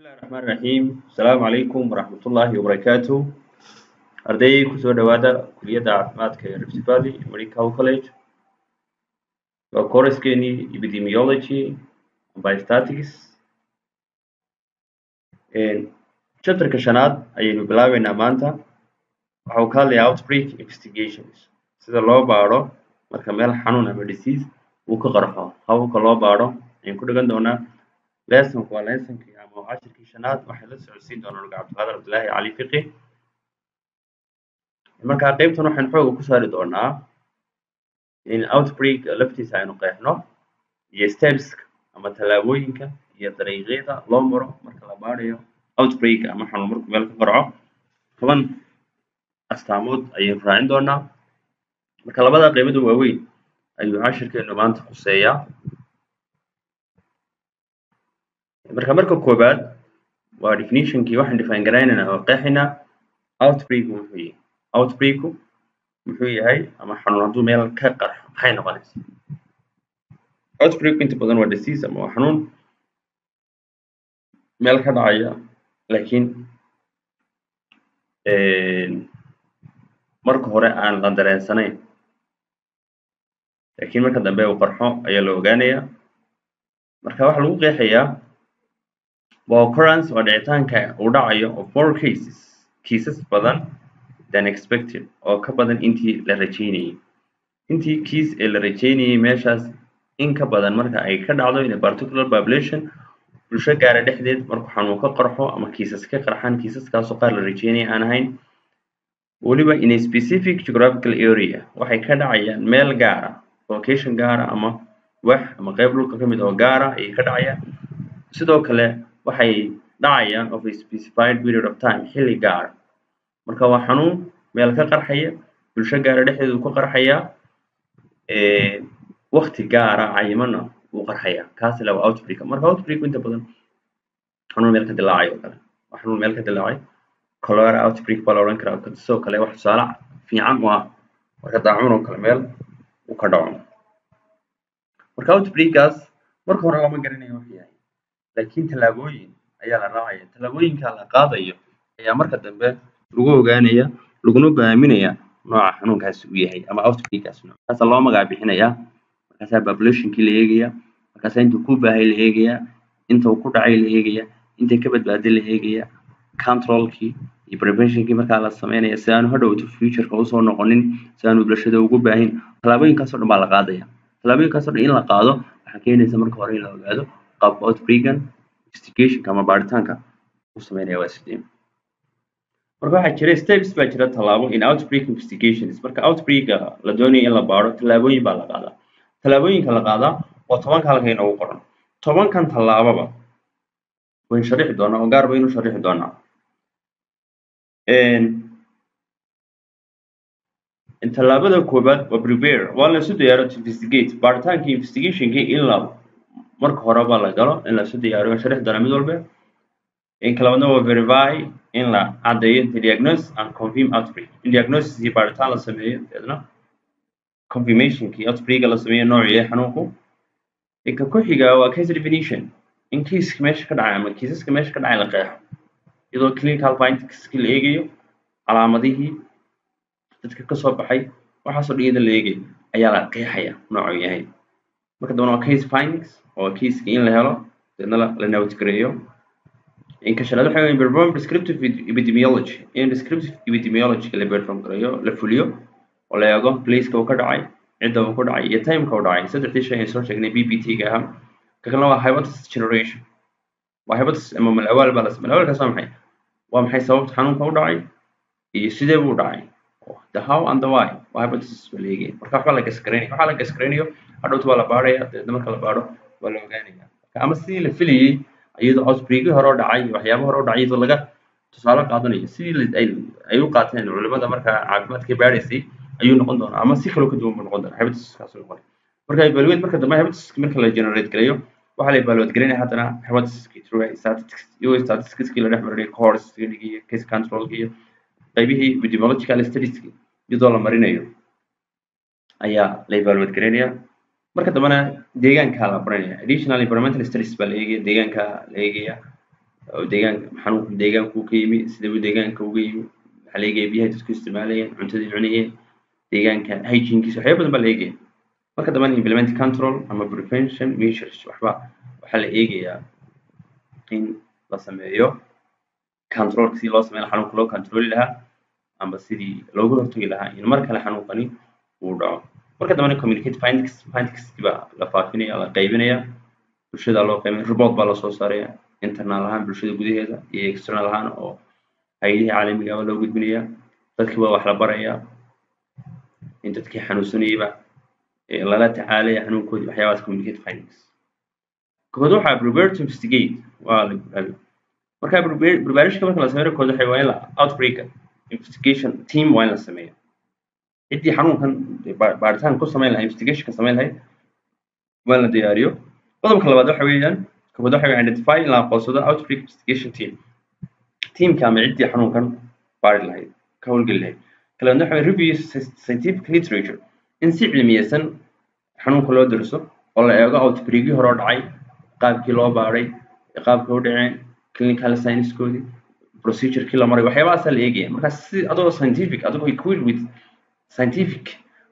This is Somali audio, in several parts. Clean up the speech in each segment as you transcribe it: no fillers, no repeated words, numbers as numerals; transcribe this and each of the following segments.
الله الرحمن الرحيم السلام عليكم ورحمة الله وبركاته أردي كسر دوادا كلية عافمات كريفت فالي ميديكال كوليج وكورس كيني epidemiology biostatistics chapter كشناد أينو بلاوي نامانتا waxuu ka hadlayaa outbreak investigations sida loo baaro marka meel xanuun ama disease uu ka qarxo hababka loo baaro ayaan ku dhigan doonaa lesson-ku waa lesson-kii ama cashirkii shanaad waxay la socodsiin doonaa Dr. Cabdiqaadir Cabdilaahi Cali Fiqi marka qaybtan waxaan xooga ku saari doonaa in outbreak laftiisa aynu qeexno iyo steps ama tallaabooyinka iyo dariiqyada loo maro marka la baarayo outbreak ama xanuun markuu meel ka qarxo toban astaamood ayaynu raacin doonaa marka labada qaybood oo waaweyn ayuu cashirkeenu maanta khuseeyaa marka koobaad waa definition-kii waxaan define garaynaynaa oo qeexaynaa outbreak muxuu yahay ama xanuun hadduu meel ka qarxo maxay noqonaysaa outbreak inta badan waa disease ama waa xanuun meel ka dhacaya laakiin marka hore aan la dareensanayn laakiin marka dambe uu qarxo ayaa la ogaanayaa marka waxa lagu qeexayaa waa occurrence waa dhicitaanka uu dhacayo of more cases badan than expected oo ka badan intii la rajaynayay intii kiis ee la rajaynayay meeshaas in ka badan marka ay ka dhacdo in a particular population bulsho gaara dhexdeed markuu xanuun ka qarxo ama kiisas ka qarxaan kiisaskaasoo qaar la rajaynayay aan ahayn weliba in a specific geographical area waxay ka dhacayaan meel gaara location gaara ama wax ama qayb dhulka ka mid oo gaara ayay ka dhacayaan sidoo kale waxay dhacayaan of a specified period of time xilli gaara marka waa xanuun meel ka qarxaya bulsho gaara dhexdeedu ku qarxaya waqti gaara cayimana uu qarxaya kaas la waa outbreak marka outbreak inta badan xanuun meel ka dilaacay oo kale waa xanuun meel ka dilaacay cholera outbreak baa la odhan karaa sidoo kale wax tusaale fiican u ah marka daacuun oo kale meel uu ka dhaco marka outbreak-gaas marka hore lama garanayo wax yahay laakiin tallaabooyin ayaa la raacaya tallaabooyinka la qaadayo ayaa marka dambe lagu ogaanaya laguna go'aaminaya nooca xanuunkaasi uu yahay ama outbreak-gaas markaasa loo magac bixinayaa markaasaa population-kii la eegaya markaasaa intuu ku baahay la eegaya inta uu ku dhacay la eegaya intay ka badbaaday la eegaya control-kii iyo prevention-kii markaa la sameynaya si aanu hadhowto future-ka usoo noqonin si aanu bulshada ugu baahin tallaabooyinkaasoo dhan baa la qaadaya tallaabooyinkaasoo dhan in la qaado waxaa keenaysa marka hore in la ogaado qaabka outbreak-gan investigationka ama baaritaanka uu sameynaya waa sidee marka waxaa jira steps baa jira tallaabo in outbreak investigations marka outbreak-ga la doonayo in la baaro tallaabooyin baa la qaadaa tallaabooyinka la qaadaa waa tobanka halka inoogu qoran tobankan tallaababa waynu sharixi doonaa oo gaar baynu sharixi doonaa tallaabada koobaad waa prepare waa la isu diyaaro to investigate baaritaankii investigationkii in la marka hore baa la galo in la isu diyaariyo sharixi doonaa mid walba in kala wadna waa verify in la caddeeyo the diagnosis and confirm outbreak in diagnosis iyo baaritaan la sameeyo deedna confirmationkii outbreak la sameeyo noocii xanuunku inka ku xiga waa case definition in kiiska meesha ka dhacay ama kiisaska meesha ka dhacay la qeexo iyadoo clinical findings-kii la eegayo calaamadihii dadka ka soo baxay waxaasoo dhan iyada la eegayo ayaa la qeexaya noocuu yahay marka dambana waa case findings oo kiiska in la helo deedna la nabadgareeyo inka shanaad waxa weeye perform prescriptive epidemiology in prescriptive epidemiology la perform gareeyo la fuliyo oo la eego place-ka uu ka dhacay cidda uu ku dhacay iyo time-ka uu dhacay saddexdii shay aan soo sheegnay BPT-ga ahaa ka kalena waa hypothesis generation waa hypothesis ama malawaal baa la sameeyaa malawaalkaas waa maxay sababta xanuunka u dhacay iyo sidee buu dhacay the how and the why waa hypothesis baa la eegaya marka waxba la gasgaraynayo waxaa la gasgaraynayo hadhowta waa la baaraya deedna marka la baaro waa la ogaanaya ama sidii la filayay iyadoo outbreak-ii hore u dhacay iyo waxyaabo hore u dhacay iyadoo laga tusaale qaadanayo sidii ay u qaateen culimada marka caafimaadka baaraysay ayuu noqon doonaa ama si kaloo ka duwan buu noqon doonaa hypothesis-kaas uu noqon marka evaluate marka dambe hypothesis marka la generate gareeyo waxaa la evaluate gareynaya haddana hypothesis-kii through statistics-kii la dhex marinayo cohorts-kii iyo case control-kii iyo qaybihii epidemiological studies-kii iyadoo la marinayo ayaa la evaluate gareynaya marka dambena deegaanka la baranaya additional environmental studies baa la eegaya deegaanka la eegaya xanuunka deegaanka ka yimi sidee uu deegaanka uga yimi maxaa la eegaya biyaha dadku isticmaalayeen cuntadii cunayeen deegaanka hygiene-kiisa waxyaabo badan baa la eegaya marka dambena implement control ama prevention measures waxaa la eegayaa in la sameeyo controlka sidii loo sameyn lahaa xanuunka loo controli lahaa amba sidii looga hortagi lahaa in mar kale xanuunkani uu dhaco marka dambena communicate findingskii baa la faafinaya la qaybinaya bulshada loo qaybinaya report baa lasoo saaraya internal ahaan bulshada gudaheeda iyo external ahaan oo hay'adaha caalamiga ah loo gudbinaya dadkii waa wax la baraya in dadkii xanuunsanayba lala tacaalaya xanuunkoodii waxyaabahaas communicate findings kood waxaa prepare to investigate waa la marka preparation marka la sameeyo kood waxay waa in la outbreak investigation team waa in la sameeyo ciddii xanuunkan baaritaan ku sameyn lahaa investigation ka sameyn lahayd waa la diyaariyo qodobka labaad waxa weeyaan kood waxa weeye identify in la aqoonsado outbreak investigation teamka ama ciddii xanuunkan baari lahayd ka howlgeli lahayd kala waxa weeye review scientific literature in si cilmiyeysan xanuunka loo dariso oo la eego outbreakii hore oo dhacay qaabkii loo baaray qaabkii u dhaceen clinical science-koodii procedure-kii la maray waxyaabahaas la eegaya marka si adoo scientific adoo equipped with scientific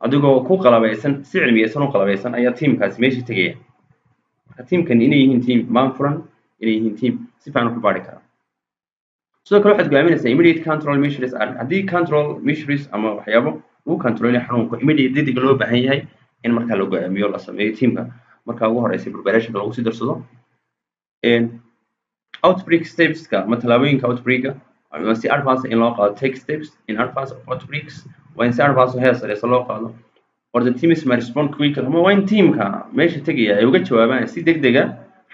adigoo ku qalabaysan si cilmiyeysan u qalabaysan ayaa teamkaasi meesha tegaya marka teamkan inay yihiin team manfuran inay yihiin team si fiican u baari kara sidoo kale waxaad go'aaminaysaa immediate control measures haddii control measures ama waxyaabo lagu controlaya xanuunka immediate degdeg loo baahan yahay in marka la go'aamiyo la sameeyo teamka marka ugu horeysa preparationka lagu sii darsado outbreak steps-ka ama tallaabooyinka outbreak-ka waa si advance in loo qaado take steps in advance of outbreaks waa in si advance heer sareysa loo qaado or the teams may respond quickly ama waa in teamka meesha tegaya ay uga jawaabaan si degdega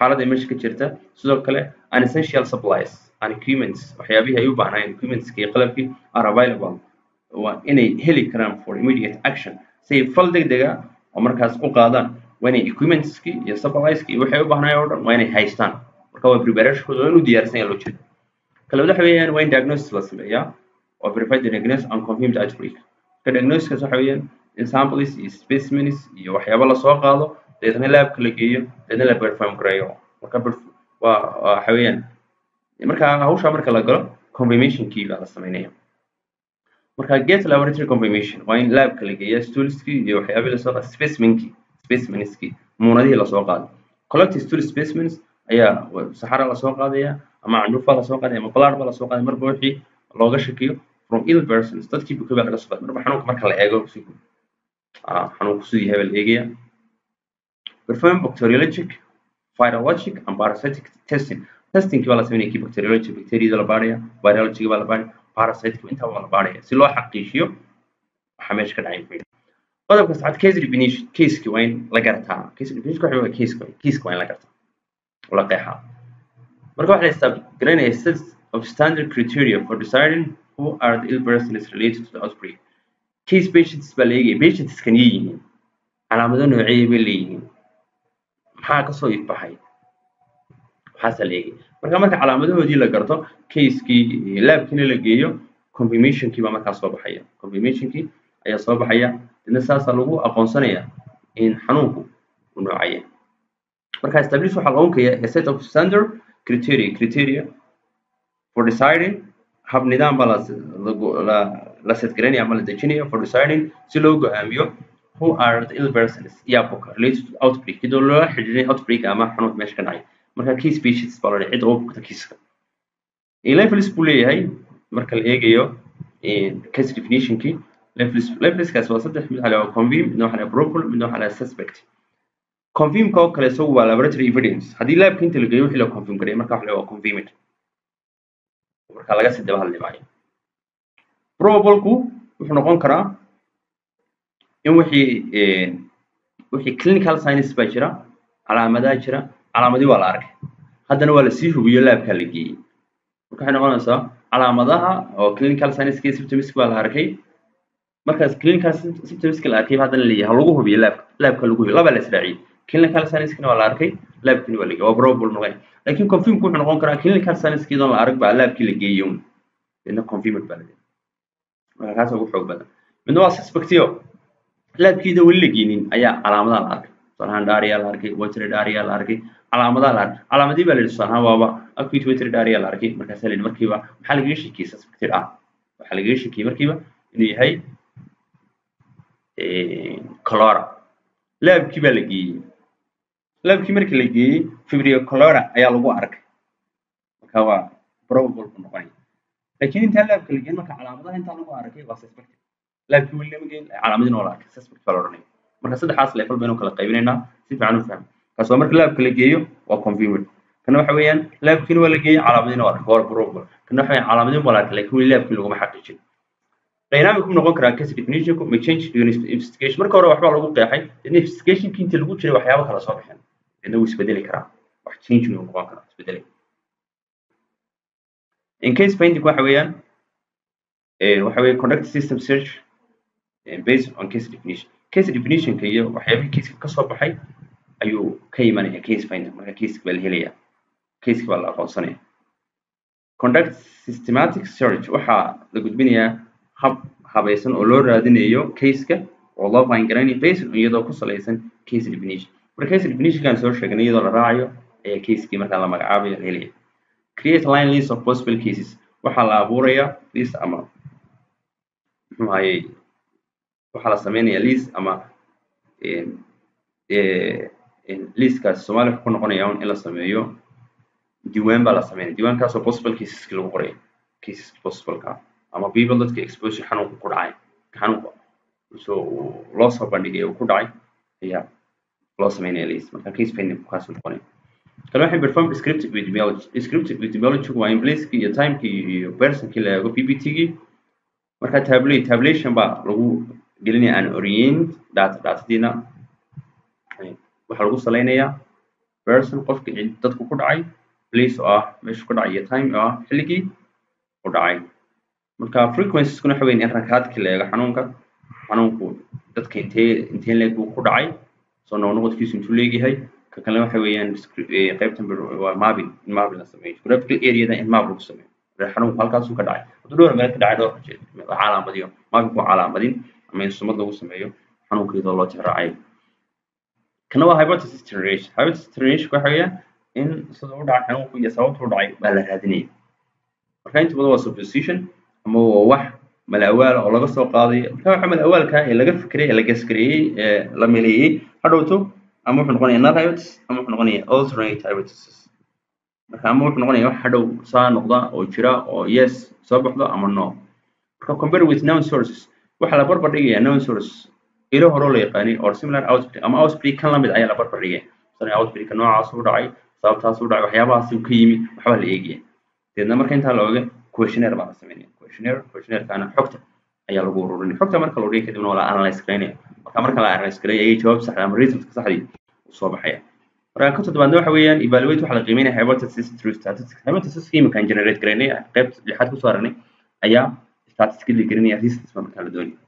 xaaladda meesha ka jirta sidoo kale unessential supplies and equipments waxyaabihii ay u baahnayeen equipmentska iyo qalabkii are available waa inay heli karaan for immediate action si fal degdega oo markaas u qaadaan waa inay equipmentski iyo supplieski iyo waxay u baahnayeen oo dhan waa inay haystaan marka waa preparationkooda waa inuu diyaarsan yahay loo jeedo kale waxa weeyaan waa in diagnosis la sameeyaa oo verify the diagnosis and confirmed outbreak ka diagnosis waxa weeyaan in samples iyo specimens iyo waxyaabo la soo qaado deedna labka la geeyo deedna la perform gareeyo marka waxa weeyaan marka hawsha marka la galo confirmation-kii baa la sameynaya marka get laboratory confirmation waa in labka la geeyo stoolskii iyo waxyaabo la soo qaado specimenskii muunadihii la soo qaado collect stool specimens ayaa saxara la soo qaadaya ama candhuufa la soo qaadaya ama blood ba la soo qaadaya marba wixii looga shakiyo from ill persons dadkii buka baa laga soo qaaday marba xanuunka marka la eego si xanuunku sidii hebel eegaya perform bacteriologic virologic and parasitic testingkii baa la sameynaya kii bacteriology bacteriada la baaraya virology baa la baaraya parasite inta waa la baaraya si loo xaqiijiyo waxa meesha ka dhacay qodobka saxad case definition case-ki waa in la gartaa case definition waxa weeye case waa in la gartaa ولا قيحة. مركب واحد يستخدم set of standard criteria for deciding who are the ill persons related to the outbreak. Case patients بلاقي patients كان يجين علامة نوعية بلاقي maxaa kasoo ifbaxay maxaa laga marka calaamadahoodii dii la garto case-kii lab-kii la geeyo confirmation-kii baa markaa soo baxaya confirmation-kii ayaa soo baxaya inna saasa lagu aqoonsanaya in xanuunku uu noocaya marka establish waxa loo keenay a set of standard criteria for deciding hab nidaam balance la set gareynaya ama la dejinayo for deciding si loo go'aamiyo who are the ill persons related to outbreak idoo loo xidhiidhay outbreak ama xanuun meesha ka dhacay marka case patients baa la cid oo bogta kiiska levels buu leeyahay marka la eegayo case definition-kii levelskaas waa saddex mid waxa la confirm mid waxa la probable mid waxa la suspect confirm ka kale soo waa laboratory evidence hadii lab inta la geeyo wixii la confirm gareey marka waxa la waa confirmed marka laga sii daba hadlimaayo probable ku wuxuu noqon karaa in wixii clinical science baa jira calaamadaha jira calaamadii waa la arkay haddana waa la sii hubiyo labka la geeyay marka waxay noqonaysaa calaamadaha oo clinical science kii symptoms baa la arkay markaas clinical symptoms la arkay haddana leeyahay lagu hubiyo labka lagu hubiyo laba la israaciy clinical science kii waa la arkay labkii waa la geeyay waa probable noqon laakiin confirm ku wuxuu noqon karaa clinical science kii la arag baa labkii la geeyay inna confirmed baa la marka kaas ugu xoog badan midna waa suspectio labkiida wali la geenin ayaa calaamadaha la arkay tusaalahaan dhaariyaa la arkay watery dhaariyaa la arkay calaamadaha la arkay calaamadii baa la yidhi tusaalahaan waaba acute watery dhaariyaa la arkay markaasaa la yidhi markiiba maxaa lagaga shakiyey suspected ah waxaa lagaga shakiyey markiiba inuu yahay cholera laabkii baa la geeyey laabkii markii la geeyey fibrio cholera ayaa lagu arkay marka waa probable ku noqonaya laakiin intaa laabka la geeyey marka calaamadaha intaa lagu arkay waa suspected laabkii weli lama geyn calaamadina waa la arkay suspect baa la odhanaya marka saddexaas level baynu kala qaybinaynaa si fiican u fahmo kaas waa marka laabka la geeyo waa confirmed kana waxa weeyaan laabkiina waa la geeyey calaamadina waa la arkay waa probable kana waxa weeyaan calaamadina waa la arkay laakiin weli laabkii laguma xaqiijin dynamic ku noqon karaa case definition ku change during investigation marka hore waxba lagu qeexay in investigation inta lagu jiray waxyaabo kala soo baxeen inuu isbedeli karaa wax change inuu noqon karaa isbedeli in case finding waxa weeyaan conduct system search based on case definition ka iyo waxyaabaha case ka soo baxay ayuu ka imanaya case finding marka case baa la helaya case baa la aqoonsanaya conduct systematic search waxa la gudbinayaa habaysan oo loo raadinayo case-ka oo loo faangaraynay based on iyadoo ku salaysan case definition marka case definition-kan soo sheegnay iyadoo la raacayo ayaa case-kii marka la magacaabayo la helaya create line list of possible cases waxaa la abuuraya list ama muxuu ahaayey waxaa la sameynaya list ama listkaas Soomaali wuxuu ku noqonaya in la sameeyo diiwaan baa la sameynaya diiwaankaas oo possible cases lagu qoray cases possible ka ama people dadka exposure xanuunka ku dhacay xanuunka soo loo soo bandhigay oo ku dhacay ayaa loo sameynaya list marka case finding ku kaas noqonaya kala waxay perform descriptive epidemiology waa in place iyo time iyo person kii la eego PPT-gi marka tabulation baa lagu gelinaya an orient data-diina waxaa lagu saleynayaa person qofka dadku ku dhacay place oo ah meesha ku dhacay iyo time oo ah xilligii ku dhacay marka frequencies kuna waxa weyn in rakaadka la eego xanuunku dadka intee leeg buu ku dhacay soo noqodkiisu intuu leeyahay ka kale waxa weeyaan qaybtan waa mapping la sameeyo geographical area da in map lagu sameeyo xanuunku halkaas uu ka dhacay hadduu dhowr meel ka dhacay dhowr jeer calaamadiyo mapping waa calaamadin ama in sumad lagu sameeyo xanuunkeeda loo tixraacay kana waa hypothesis generation waxa weeyaan in sida uu dhacay xanuunku iyo sababta uu dhacay baa la raadinaya marka inta badan waa supposition ama wax malawaal oo laga soo qaaday marka waxa malawaalka ee laga fikray ee la gaskareeyay ee la maleeyay hadhowto ama wuxuu noqonayaa null hypothesis ama wuxuu noqonayaa alternate hypothesis marka ama wuxuu noqonayaa wax hadhow saa noqda oo jira oo yes soo baxdo ama no marka compare with known sources waxa la barbar dhigayaa known source ilo hore la yaqaanay or similar outbreak ama outbreak kan lamid ayaa la barbar dhigay sida outbreak noocaas u dhacay sababtaas u dhacay waxyaabahaas uu ka yimi waxba la eegaya deedna marka inta la oga questionnaire baa la sameynaya questionnaire kana xogta ayaa lagu ururinaya xogta marka la ururiyo kadibna la analyze gareynaya marka la analyze gareeyo ay jawaab sax ah ama result saxdi u soo baxaya marka ka toddobaadna waxa weeyaan evaluate waxa la qiimeynaya hypothesis through statistics hypothesis kan generate gareynaya qayb lixaad ku soo aragnay ayaa statistics la gareynaya results marka la doonayo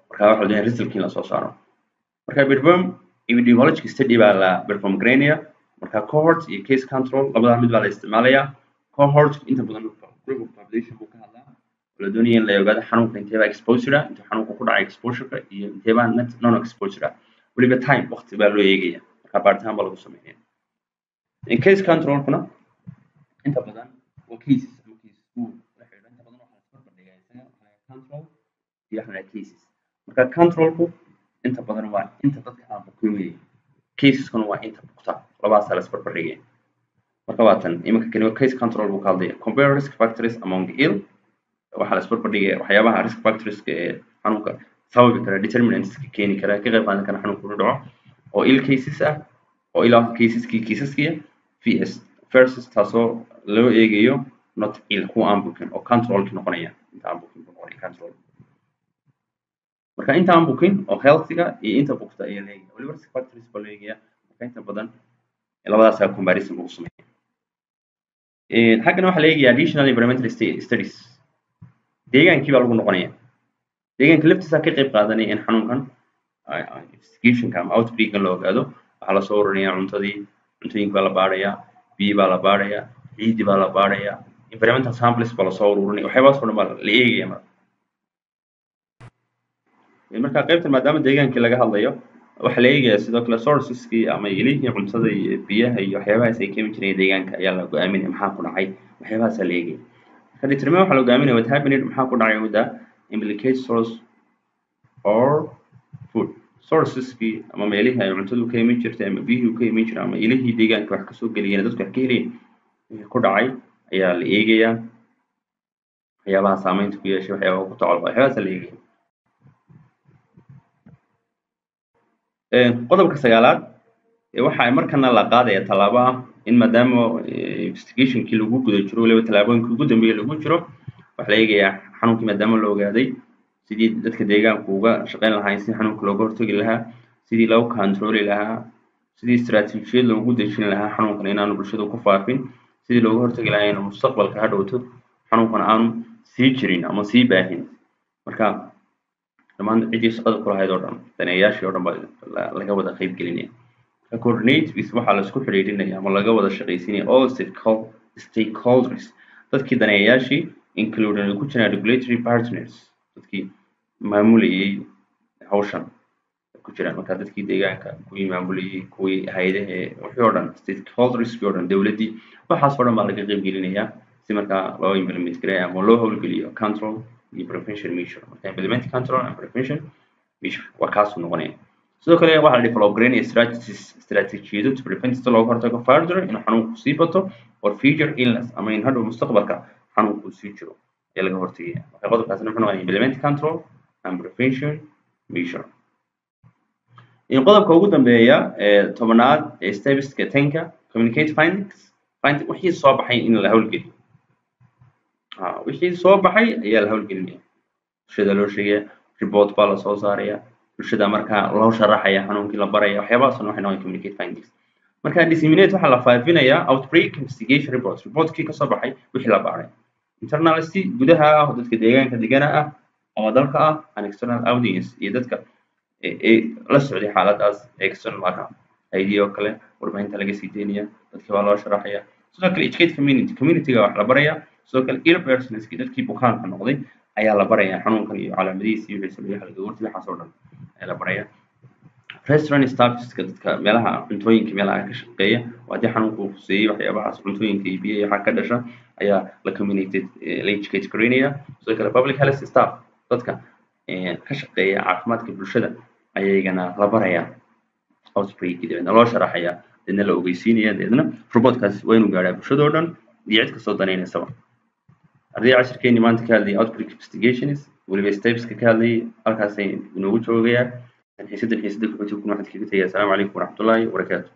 marka waxa la doonayaa resultkii la soo saaro marka perform epidemiologic study baa la perform gareynaya marka cohort iyo case control labada mid baa la isticmaalaya cohort inta badan group of population ku ka hadlaa la doonaya in la ogaado xanuunka intee baa exposure inta xanuunka ku dhacay exposure iyo intee baa non exposure waliba time waqti baa loo eegaya marka baaritaan baa lagu sameeyaa in case control kuna inta badan waa cases ama cases la xiriira inta badan waxa la bandhigaa control iyo cases marka controlku inta badan waa inta dadka aan bukoomay cases kuna waa inta bukta labaas la isbar bandhigay marka waatan imanka kani case control buu ka hadlaya compare risk factors among ill waxa la isbar bandhigay waxyaabaha risk factors ee xanuunka sababi kara determinants ka keeni kara ka qayb qaadan kara xanuunka u dhaco oo ill cases ah oo ilaa caseskiya vs versus taasoo loo eegayo not ill kuwa aan bukin oo controlki noqonaya inta aan bukin noqonaya control marka inta aan bukin oo healthiga iyo inta bukta ay leeyahay waliba risk factors baa loo eegaya marka inta badan labadaas ay comparison lagu sameeyo xaggan waxa la eegayaa additional environmental studies deegaankii baa lagu noqonaya deegaanka laftiisa ka qayb qaadanaya in xanuunkan investigation ama outbreak la ogaado waxa la soo ururinayaa cuntooyinka baa la baaraya biyo baa la baaraya ciid baa la baaraya environmental samples baa la soo ururinaya waxyaabahaas oo dhan baa la eegaya marka qaybtan maadaama deegaankii laga hadlayo waxa la eegayaa sidoo kale sourceski ama ilihii cuntada iyo biyaha iyo waxyaabahaas ay keeni jireen deegaanka ayaa la go'aaminaya maxaa ku dhacay waxyaabahaas la eegaya marka determine waxa la go'aaminaya what happened maxaa ku dhacay with the implicate source or food sourceski ama meelihii ay cuntadu ka iman jirtay ama biyuhu ka iman jireen ama ilihii deegaanka wax ka soo geliyeen dadku wax ka helayeen ku dhacay ayaa la eegayaa waxyaabaha saameynta ku yeeshay waxyaabaha ku tacalluqa waxyaabahaas la eegaya qodobka sagaalaad waxa ay markana la qaadaya talaabo ah in maadaama investigationkii lagu guda jiro waliba talaabooyinkii ugu dambeeyay lagu jiro waxa la eegayaa xanuunkii maadaama la ogaaday sidii dadka deegaanku uga shaqayn lahaayeen si xanuunka looga hortagi lahaa sidii loo controli lahaa sidii istaraatiijiyad loogu dejin lahaa xanuunkan inaanu bulshada ku faafin sidii looga hortagi lahaa inuu mustaqbalka hadhowto xanuunkan aanu sii jirin ama sii baahin marka dhammaan cidii shaqada ku lahayd oo dhan daneeyaashii oo dhan baa laga wada qayb gelinaya coordinate with waxaa la isku xidhiidhinaya ama laga wada shaqaysiinaya all stakeholders dadkii daneeyaashii including ku jiraan regulatory partners dadkii maamulayay hawshan ku jiraan marka dadkii deegaanka kuwii maamulayay kuwii hay'adaha wixii oo dhan stakeholders oo dhan dawladdii waxaas oo dhan baa laga qayb gelinaya si markaa loo implement gareeyo ama loo howlgeliyo control iyo prevention measure marka implement control and prevention measure waa kaas uu noqonaya sidoo kale waxaa la develop gareynaya strategy to prevent si looga hortago further inuu xanuunku sii bato or future illness ama in hadhow mustaqbalka xanuunku sii jiro ee laga hortagaya marka qodobkaasna wuxuu noqonayaa implement control and prevention measure in qodobka ugu dambeeya tobanaad ee stepska 10ka communicate findings wixii soo baxay in la howlgeliyo wixii soo baxay ayaa la howlgelinaya bulshada loo sheegaya report baa la soo saaraya bulshada markaa loo sharaxaya xanuunkii la baraya waxyaabahaas waxay noqon communicate findings marka disseminate waxaa la faafinayaa outbreak investigation reportkii ka soo baxay wixii la baaray internalisti gudaha ah oo dadka deegaanka degana ah ama dalka ah and external audience iyo dadka la socday xaaladaas external marka ID oo kale warbaahinta laga sii deynaya dadkii baa loo sharaxaya sidoo kale educate community-ga wax la baraya sidoo kale ill personski dadkii bukaanka noqday ayaa la baraya xanuunkan iyo calaamadihiisa iyo wixii sameeyay laga hortagay waxaas oo dhan ayaa la baraya restaurant staffska dadka meelaha cuntooyinka meelaha ka shaqeeya hadii xanuunku fuseeyay waxyaabahaas cuntooyinka iyo biyaha waxa ka dhasha ayaa la community la educate gareynaya sidoo kale public health staff dadka ka shaqeeya caafimaadka bulshada ayagana la baraya outbreak deedna loo sharaxaya deedna la ogeysiinaya deedna reportkaas waa inuu gaaraa bulshada oo dhan iyo cid kastoo daneynaysa ardayda cashirkeeni maanta ka hadlayay outbreak investigations waliba steps ka hadlayay halkaas ay inoogu joogayaan xiisadda ku xigta waxaan kaga tagayaa. Assalaamu calaykum waraxmatullaahi wabarakaatuh.